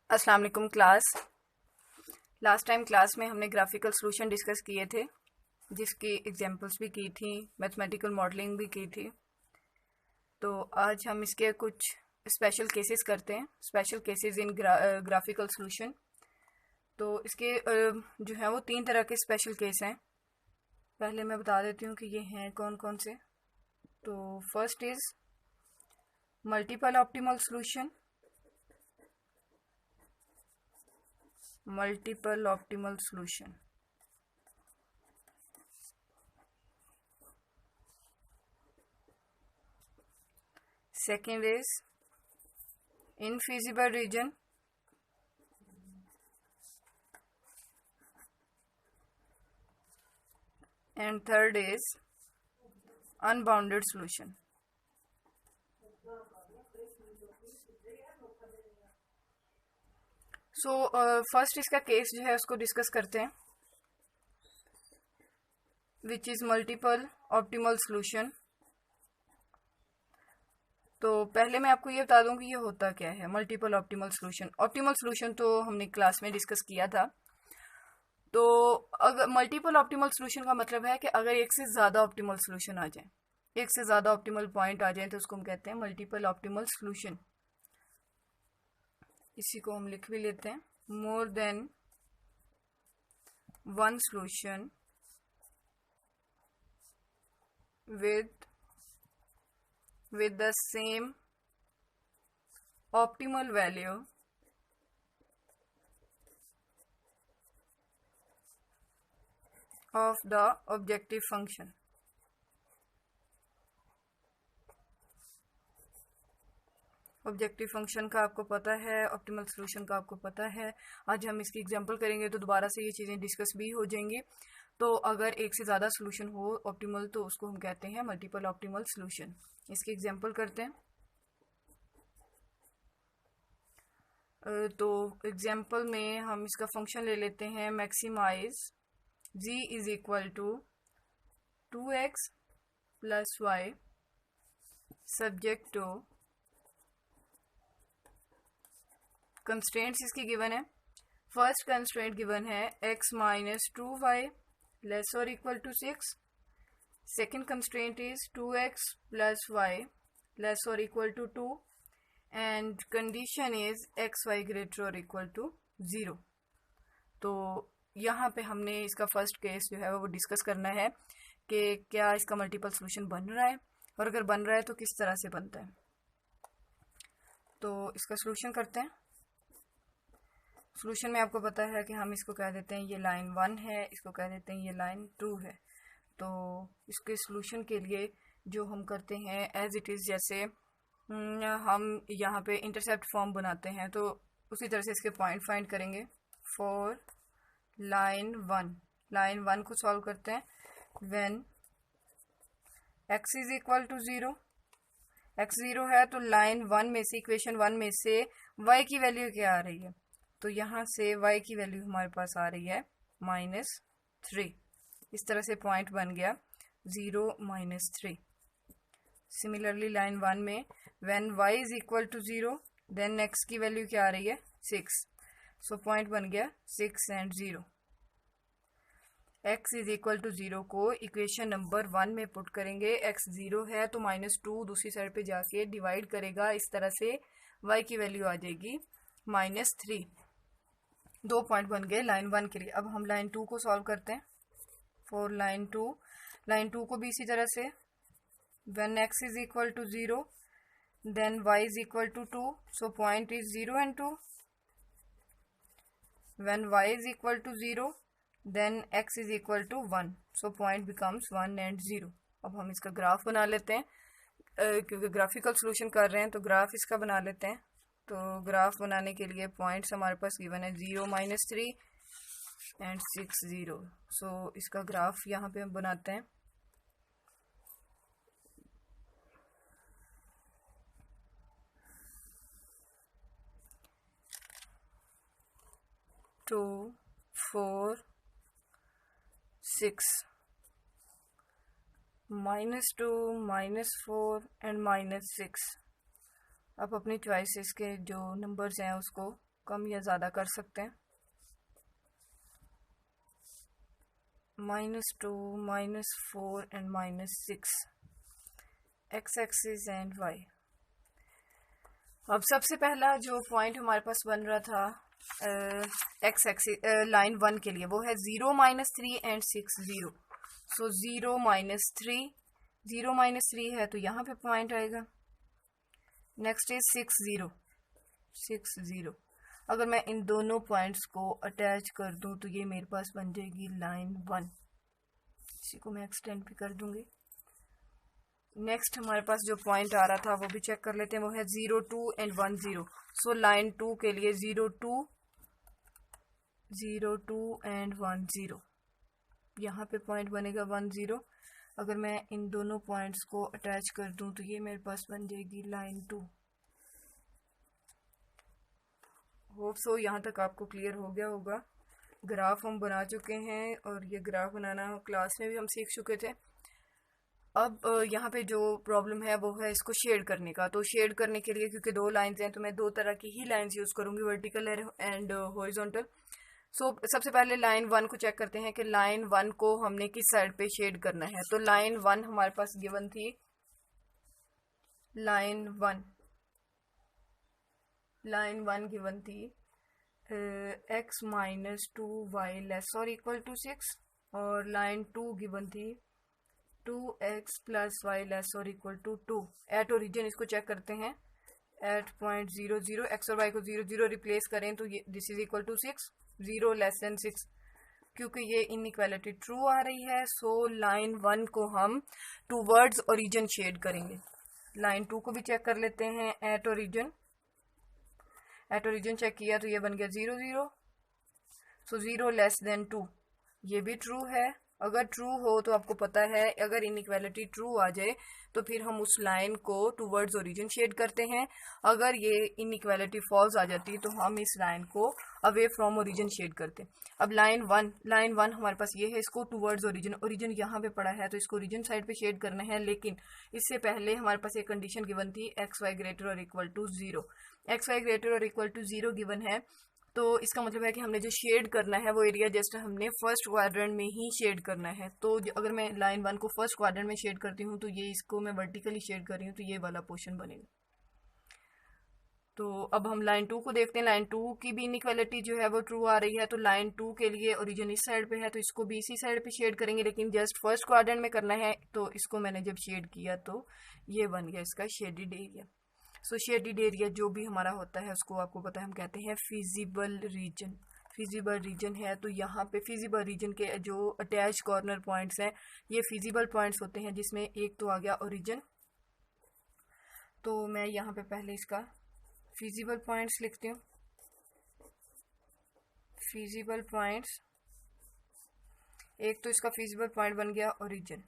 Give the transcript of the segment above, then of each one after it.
अस्सलाम वालेकुम class. Last time class में हमने ग्राफिकल सॉल्यूशन डिस्कस किए थे, जिसकी एग्जांपल्स भी की थी, मैथमेटिकल मॉडलिंग भी की थी। तो आज हम इसके कुछ स्पेशल केसेस करते हैं, special cases in graphical solution. तो इसके जो है वो 3 तरह के स्पेशल केस हैं। पहले मैं बता देती हूँ कि ये हैं कौन कौन से। तो first is multiple optimal solution, multiple optimal solution. Second is infeasible region. And third is unbounded solution. So first इसका केस जो है उसको डिस्कस करते हैं, which is multiple optimal solution. तो पहले मैं आपको ये बता दूं कि ये होता क्या है multiple optimal solution. Optimal solution तो हमने क्लास में डिस्कस किया था। तो अगर मल्टीपल ऑप्टिमल सॉल्यूशन का मतलब है कि अगर एक से ज़्यादा ऑप्टिमल सॉल्यूशन आ जाए, एक से ज़्यादा ऑप्टिमल पॉइंट आ जाए, तो उसको हम कहते हैं मल्टीपल ऑप्टिमल सॉल्यूशन। इसी को हम लिख भी लेते हैं, more than one solution with the same optimal value of the objective function. Objective function का आपको पता है, ऑप्टिमल सॉल्यूशन का आपको पता है। आज हम इसकी एग्जांपल करेंगे तो दोबारा से ये चीज़ें डिस्कस भी हो जाएंगी। तो अगर एक से ज़्यादा सॉल्यूशन हो ऑप्टिमल, तो उसको हम कहते हैं मल्टीपल ऑप्टिमल सॉल्यूशन। इसकी एग्जांपल करते हैं। तो एग्जांपल में हम इसका फंक्शन ले लेते हैं maximise g is equal to 2x plus y subject to constraints इसकी गिवन है। फर्स्ट कंस्ट्रेंट गिवन है x माइनस 2y लेस और equal to 6। Second constraint is 2x plus y less और equal to 2 and condition is xy greater और equal to 0। तो यहाँ पे हमने इसका फर्स्ट केस जो है वो डिस्कस करना है कि क्या इसका मल्टीपल सॉल्यूशन बन रहा है, और अगर बन रहा है तो किस तरह से बनता है। तो इसका सॉल्यूशन करते हैं। सॉल्यूशन में आपको पता है कि हम इसको कह देते हैं ये लाइन 1 है, इसको कह देते हैं ये लाइन 2 है। तो इसके सॉल्यूशन के लिए जो हम करते हैं एज इट इज़, जैसे हम यहाँ पे इंटरसेप्ट फॉर्म बनाते हैं, तो उसी तरह से इसके पॉइंट फाइंड करेंगे। फॉर लाइन 1 को सॉल्व करते हैं। When x is equal to 0, x 0 है तो लाइन 1 में से, इक्वेशन 1 में से y की वैल्यू क्या आ रही है, तो यहाँ से y की वैल्यू हमारे पास आ रही है -3। इस तरह से पॉइंट बन गया 0 -3। सिमिलरली लाइन 1 में when y is equal to 0 then x की वैल्यू क्या आ रही है 6। सो पॉइंट बन गया 6 and 0। x is equal to 0 को इक्वेशन नंबर 1 में पुट करेंगे। x 0 है तो -2 दूसरी साइड पे जाके डिवाइड करेगा, इस तरह से y की वैल्यू आ जाएगी -3। 2 पॉइंट बन गए लाइन 1 के लिए। अब हम लाइन 2 को सॉल्व करते हैं। फॉर लाइन 2 को भी इसी तरह से when x is equal to 0 then y is equal to 2, so point is 0 and 2। When y is equal to 0 then x is equal to 1, so point becomes 1 and 0। अब हम इसका ग्राफ बना लेते हैं, क्योंकि ग्राफिकल सॉल्यूशन कर रहे हैं तो ग्राफ इसका बना लेते हैं। तो ग्राफ बनाने के लिए पॉइंट्स हमारे पास गिवन है 0 -3 एंड 6 0। सो इसका ग्राफ यहाँ पे हम बनाते हैं। Two 4 6 -2 -4 and -6। अब अपनी चॉइसेस के जो नंबर्स हैं उसको कम या ज़्यादा कर सकते हैं। -2, -4 and -6 X axis and Y. अब सबसे पहला जो पॉइंट हमारे पास बन रहा था एक्स एक्सिस लाइन 1 के लिए, वो है 0, -3 एंड 6, 0। सो 0, -3, 0, -3 है तो यहाँ पे पॉइंट आएगा। Next is 6, 0, 6, 0। अगर मैं इन दोनों पॉइंट्स को अटैच कर दूं तो ये मेरे पास बन जाएगी लाइन 1। इसी को मैं एक्सटेंड भी कर दूंगी। नेक्स्ट हमारे पास जो पॉइंट आ रहा था वो भी चेक कर लेते हैं, वो है 0, 2 एंड 1, 0। सो लाइन 2 के लिए 0, 2, 0, 2 एंड 1, 0। यहाँ पे पॉइंट बनेगा 1, 0। अगर मैं इन दोनों पॉइंट्स को अटैच कर दूं तो ये मेरे पास बन जाएगी लाइन 2। होप सो यहाँ तक आपको क्लियर हो गया होगा। ग्राफ हम बना चुके हैं और ये ग्राफ बनाना क्लास में भी हम सीख चुके थे। अब यहाँ पे जो प्रॉब्लम है वो है इसको शेड करने का। तो शेड करने के लिए क्योंकि 2 लाइंस हैं तो मैं 2 तरह की ही लाइंस यूज करूंगी, वर्टिकल एंड हॉरिजॉन्टल। सो सबसे पहले लाइन 1 को चेक करते हैं कि लाइन 1 को हमने किस साइड पे शेड करना है। तो लाइन 1 हमारे पास गिवन थी, लाइन 1 गिवन थी x -2 y लेस और इक्वल टू 6, और लाइन 2 गिवन थी 2x + y लेस और इक्वल टू 2। एट ओरिजिन इसको चेक करते हैं, एट पॉइंट 0, 0 x और y को 0, 0 रिप्लेस करें तो ये this is equal to 6, 0 less than 6। क्योंकि ये इनइक्वालिटी ट्रू आ रही है सो लाइन 1 को हम टूवर्ड्स ओरिजिन शेड करेंगे। लाइन 2 को भी चेक कर लेते हैं, एट ओरिजिन चेक किया तो ये बन गया 0, 0। सो 0 लेस देन 2, ये भी ट्रू है। अगर ट्रू हो तो आपको पता है अगर इनइक्वालिटी ट्रू आ जाए तो फिर हम उस लाइन को टूवर्ड्स ओरिजिन शेड करते हैं। अगर ये इनइक्वालिटी फॉल्स आ जाती है तो हम इस लाइन को अवे फ्रॉम ओरिजिन शेड करते हैं। अब लाइन 1 हमारे पास ये है, इसको टूवर्ड्स ओरिजिन यहाँ पे पड़ा है तो इसको ओरिजिन साइड पे शेड करना है। लेकिन इससे पहले हमारे पास एक कंडीशन गिवन थी, एक्स वाई ग्रेटर और equal to 0। X Y greater और इक्वल टू 0 गिवन है तो इसका मतलब है कि हमने जो शेड करना है वो एरिया जस्ट हमने फर्स्ट क्वाड्रेंट में ही शेड करना है। तो अगर मैं लाइन 1 को फर्स्ट क्वाड्रेंट में शेड करती हूँ तो ये इसको मैं वर्टिकली शेड कर रही हूँ तो ये वाला पोर्शन बनेगा। तो अब हम लाइन 2 को देखते हैं। लाइन 2 की भी इनइक्वालिटी जो है वो ट्रू आ रही है तो लाइन 2 के लिए ओरिजिन इस साइड पे है तो इसको भी इसी साइड पे शेड करेंगे, लेकिन जस्ट फर्स्ट क्वाड्रेंट में करना है। तो इसको मैंने जब शेड किया तो ये बन गया इसका शेडेड एरिया। सो शेडेड एरिया जो भी हमारा होता है उसको आपको पता है हम कहते हैं फिजिबल रीजन। फिजिबल रीजन है तो यहाँ पे फिजिबल रीजन के जो अटैच कॉर्नर पॉइंट्स हैं ये फिजिबल पॉइंट्स होते हैं, जिसमें एक तो आ गया ओरिजिन। तो मैं यहाँ पे पहले इसका फिजिबल पॉइंट्स लिखती हूँ। फिजिबल पॉइंट्स, एक तो इसका फिजिबल पॉइंट बन गया ओरिजिन।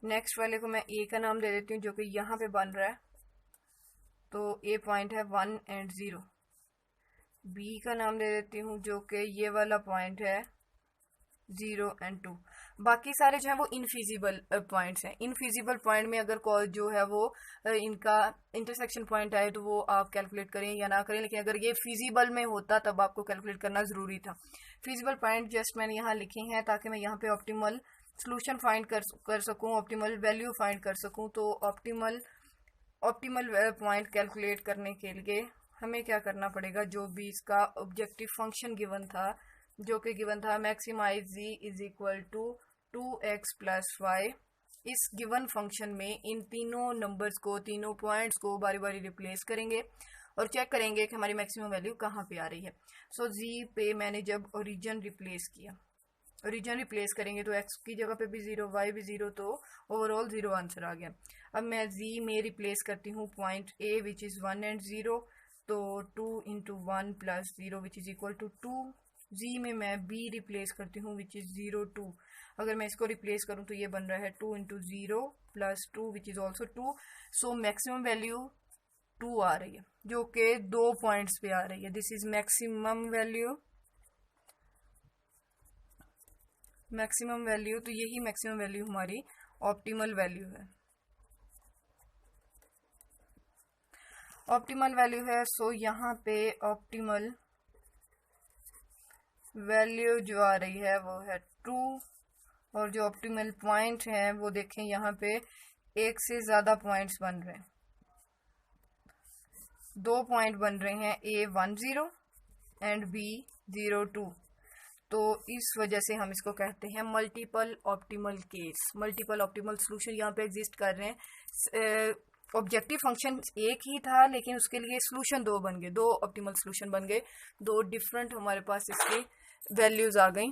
नेक्स्ट वाले को मैं ए का नाम दे देती हूँ जो कि यहाँ पे बन रहा है, तो ए पॉइंट है 1 एंड 0। बी का नाम दे देती हूँ जो कि ये वाला पॉइंट है 0 एंड 2। बाकी सारे जो है वो इनफिजिबल पॉइंट्स हैं। इनफिजिबल पॉइंट में अगर जो है वो इनका इंटरसेक्शन पॉइंट आए तो वो आप कैलकुलेट करें या ना करें, लेकिन अगर ये फिजिबल में होता तब आपको कैलकुलेट करना जरूरी था। फिजिबल पॉइंट जस्ट मैंने यहाँ लिखे हैं ताकि मैं यहाँ पे ऑप्टिमल सोल्यूशन फाइंड कर सकूँ, ऑप्टिमल वैल्यू फाइंड कर सकूँ। तो ऑप्टिमल पॉइंट कैलकुलेट करने के लिए हमें क्या करना पड़ेगा, जो भी इसका ऑब्जेक्टिव फंक्शन गिवन था जो कि गिवन था maximise z is equal to 2x + y। इस गिवन फंक्शन में इन तीनों नंबर्स को, तीनों पॉइंट्स को बारी बारी रिप्लेस करेंगे और चेक करेंगे कि हमारी मैक्सिमम वैल्यू कहाँ पे आ रही है। सो z पे मैंने जब ओरिजिन रिप्लेस किया, ओरिजिन रिप्लेस करेंगे तो x की जगह पे भी 0, y भी 0, तो ओवरऑल 0 आंसर आ गया। अब मैं z में रिप्लेस करती हूँ point a which is 1 and 0, तो 2 × 1 + 0 which is equal to 2। z में मैं b रिप्लेस करती हूँ विच इज 0, 2। अगर मैं इसको रिप्लेस करूँ तो ये बन रहा है 2 × 0 + 2 which is also 2। So maximum value 2 आ रही है जो कि 2 पॉइंट्स पे आ रही है। This is maximum value. तो यही मैक्सिमम वैल्यू हमारी ऑप्टिमल वैल्यू है। ऑप्टिमल वैल्यू है, सो यहाँ पे ऑप्टिमल वैल्यू जो आ रही है वो है 2, और जो ऑप्टिमल पॉइंट है वो देखें यहाँ पे एक से ज़्यादा पॉइंट्स बन रहे हैं, 2 पॉइंट बन रहे हैं, A10 एंड B02। तो इस वजह से हम इसको कहते हैं multiple optimal case. Multiple optimal solution यहाँ पे एग्जिस्ट कर रहे हैं। ऑब्जेक्टिव फंक्शन एक ही था लेकिन उसके लिए सोल्यूशन 2 बन गए, 2 ऑप्टिमल सोल्यूशन बन गए, 2 डिफरेंट हमारे पास इसकी वैल्यूज आ गई।